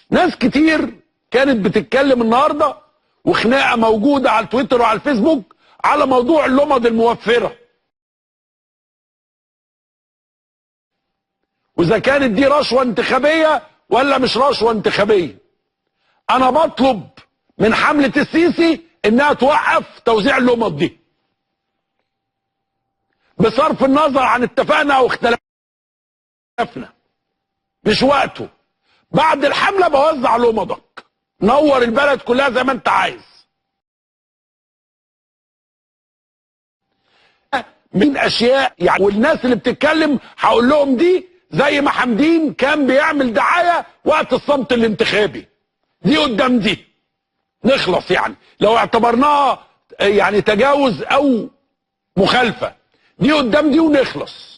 ناس كتير كانت بتتكلم النهارده وخناقه موجوده على التويتر وعلى الفيسبوك على موضوع اللمض الموفره، واذا كانت دي رشوه انتخابيه ولا مش رشوه انتخابيه. انا بطلب من حمله السيسي انها توقف توزيع اللمض دي بصرف النظر عن اتفقنا او اختلفنا، مش وقته. بعد الحمله بوزع لمضك، نور البلد كلها زي ما انت عايز. من اشياء يعني، والناس اللي بتتكلم هقول لهم دي زي ما حمدين كان بيعمل دعايه وقت الصمت الانتخابي، دي قدام دي نخلص. يعني لو اعتبرناها يعني تجاوز او مخالفه، دي قدام دي ونخلص.